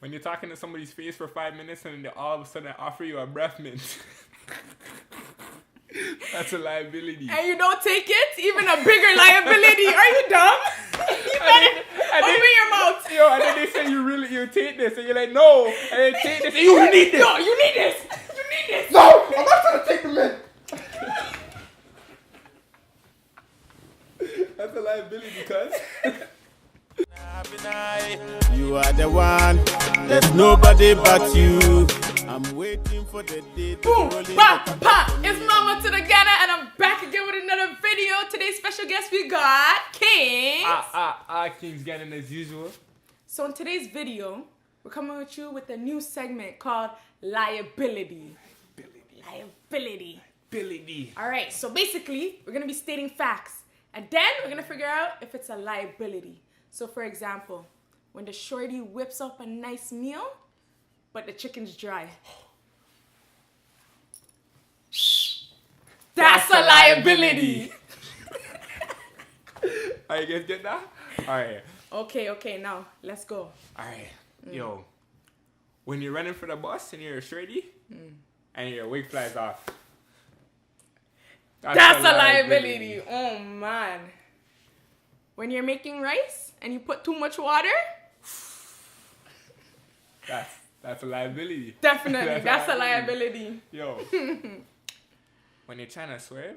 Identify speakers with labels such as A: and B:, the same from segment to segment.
A: When you're talking to somebody's face for 5 minutes and they all of a sudden offer you a breath mint. That's a liability.
B: And you don't take it? Even a bigger liability. Are you dumb? You better open your mouth.
A: Yo, and then they say you take this, and you're like, no, and then take this, and you need this.
B: No, you need this. You need this.
C: No, I'm not trying to take the mint.
A: That's a liability, cuz.
D: You are the one, there's nobody but you. I'm waiting for the day to
B: Boom,
D: roll in
B: pop,
D: the-
B: pop. It's Mama to the Ghana, and I'm back again with another video. Today's special guest we got Kingz.
A: Kingz getting as usual.
B: So in today's video, we're coming with you with a new segment called Liability. Liability. All right, so basically, we're going to be stating facts. And then we're going to figure out if it's a liability. So for example, when the shorty whips up a nice meal, but the chicken's dry. That's a liability.
A: Alright, you guys get that? Alright.
B: Okay, now let's go.
A: Alright. Yo. When you're running for the bus and you're a shorty and your wig flies off.
B: That's a liability. Oh man. When you're making rice and you put too much water,
A: That's a liability.
B: definitely that's a liability.
A: Yo. When you're trying to swerve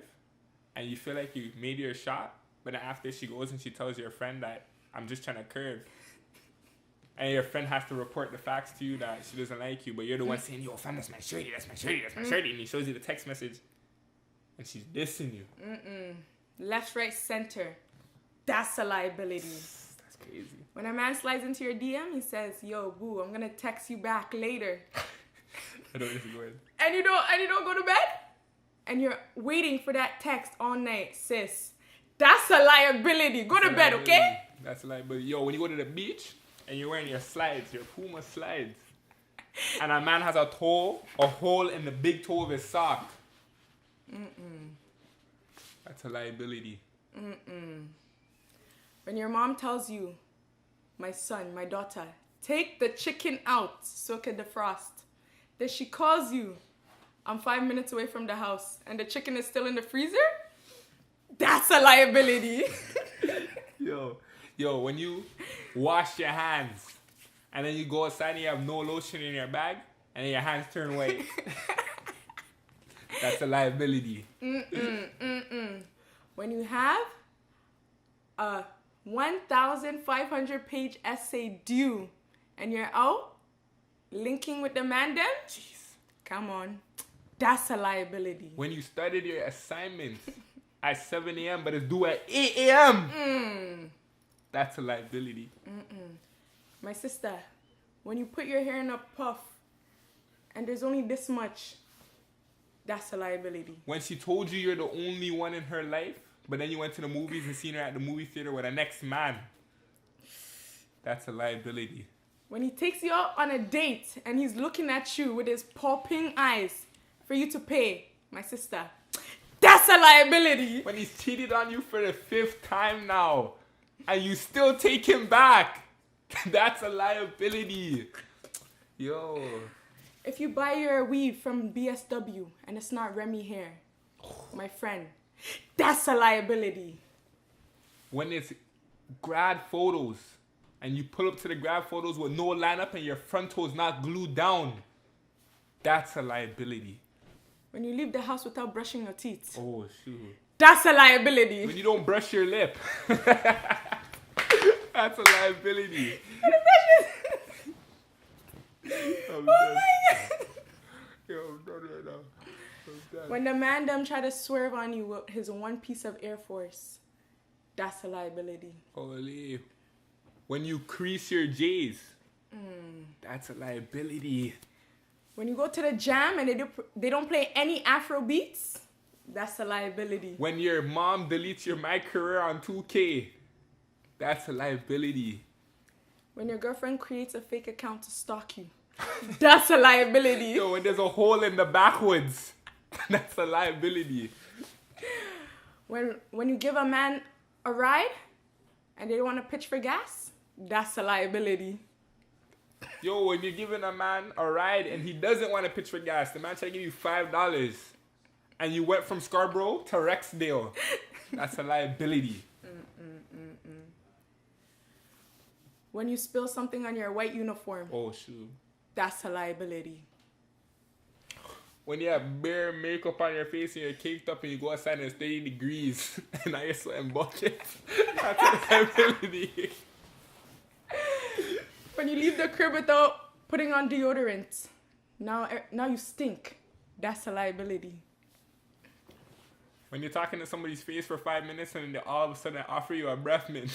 A: and you feel like you made your shot, but then after she goes and she tells your friend that I'm just trying to curve. And your friend has to report the facts to you that she doesn't like you, but you're the one saying, yo, fam, that's my shorty. And he shows you the text message and she's dissing you.
B: Left, right, center. That's a liability.
A: That's crazy.
B: When a man slides into your DM, he says, yo, boo, I'm gonna text you back later.
A: I don't disagree.
B: And you don't go to bed? And you're waiting for that text all night, sis. That's a liability. Go to bed, okay?
A: That's a liability. Yo, when you go to the beach and you're wearing your slides, your Puma slides, and a man has a hole in the big toe of his sock. That's a liability.
B: When your mom tells you, my son, my daughter, take the chicken out so it can defrost. Then she calls you, I'm 5 minutes away from the house, and the chicken is still in the freezer? That's a liability.
A: Yo, when you wash your hands and then you go outside and you have no lotion in your bag and then your hands turn white. That's a liability.
B: When you have a 1,500 page essay due and you're out linking with the man then, come on, that's a liability.
A: When you started your assignment at 7 a.m. but it's due at 8 a.m. That's a liability.
B: My sister, when you put your hair in a puff and there's only this much, that's a liability.
A: When she told you you're the only one in her life, but then you went to the movies and seen her at the movie theater with the next man, that's a liability.
B: When he takes you out on a date and he's looking at you with his popping eyes for you to pay, my sister, that's a liability.
A: When he's cheated on you for the 5th time now and you still take him back, that's a liability. Yo.
B: If you buy your weave from BSW and it's not Remy hair, my friend, that's a liability.
A: When it's grad photos and you pull up to the grad photos with no lineup and your front toe's not glued down, that's a liability.
B: When you leave the house without brushing your teeth,
A: Oh, shoot.
B: that's a liability.
A: When you don't brush your lip, that's a liability.
B: Oh my God.
A: Yo, I'm done right now.
B: When the man them try to swerve on you with his one piece of Air Force, that's a liability.
A: Holy. When you crease your J's, that's a liability.
B: When you go to the jam and they don't play any Afro beats, that's a liability.
A: When your mom deletes your My Career on 2K, that's a liability.
B: When your girlfriend creates a fake account to stalk you, that's a liability.
A: Yo, when there's a hole in the backwoods, that's a liability.
B: When you give a man a ride and they want to pitch for gas, that's a liability.
A: Yo, when you're giving a man a ride and he doesn't want to pitch for gas, the man try to give you $5, and you went from Scarborough to Rexdale. That's a liability.
B: When you spill something on your white uniform,
A: Oh, shoot.
B: that's a liability.
A: When you have bare makeup on your face and you're caked up and you go outside and it's 30 degrees and now you're sweating buckets, that's a liability.
B: When you leave the crib without putting on deodorant, now you stink. That's a liability.
A: When you're talking to somebody's face for 5 minutes and they all of a sudden offer you a breath mint,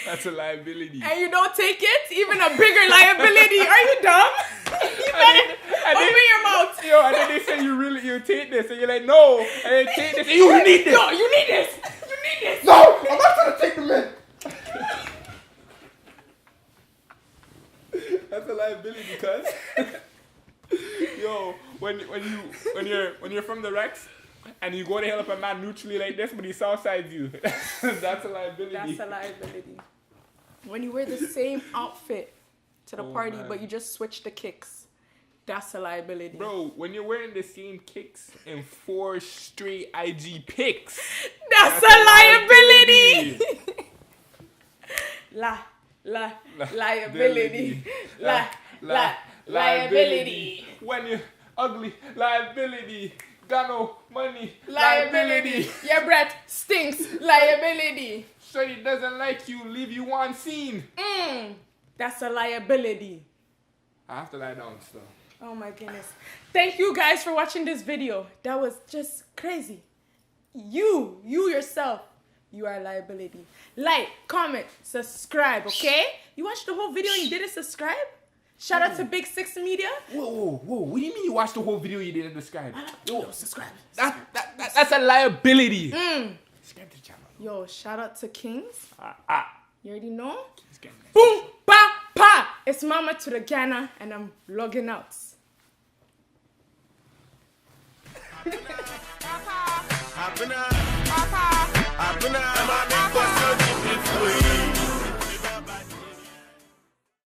A: that's a liability.
B: And you don't take it, even a bigger liability. Are you dumb? You better open your mouth.
A: Yo, and then they say you take this, and you're like, no, and then take this, and you need this.
B: No, you need this. You need this.
C: No, I'm not trying to take the mint.
A: That's a liability, cuz. Yo, when you're from the Rex and you go to help a man neutrally like this, but he southsides you, that's a liability.
B: That's a liability. When you wear the same outfit to the party,
A: man.
B: but you just switch the kicks, that's a liability.
A: Bro, when you're wearing the same kicks in 4 straight IG pics,
B: That's a liability. Liability. Liability.
A: When you're ugly, liability. Got no money,
B: Liability. Your breath stinks. Liability.
A: Shorty doesn't like you, leave you on scene.
B: That's a liability.
A: I have to lie down still.
B: Oh my goodness. Thank you guys for watching this video. That was just crazy. You yourself, you are a liability. Like, comment, subscribe, okay? You watched the whole video and you didn't subscribe? Shout out to BIGSIX Media.
A: Whoa. What do you mean you watched the whole video you didn't describe?
B: Yo, subscribe.
A: That's a liability. Subscribe to the channel.
B: Yo, shout out to Kingz. You already know?
A: It's getting nice.
B: Boom, pa, pa. It's Mama to the Ghana and I'm logging out.
D: Happen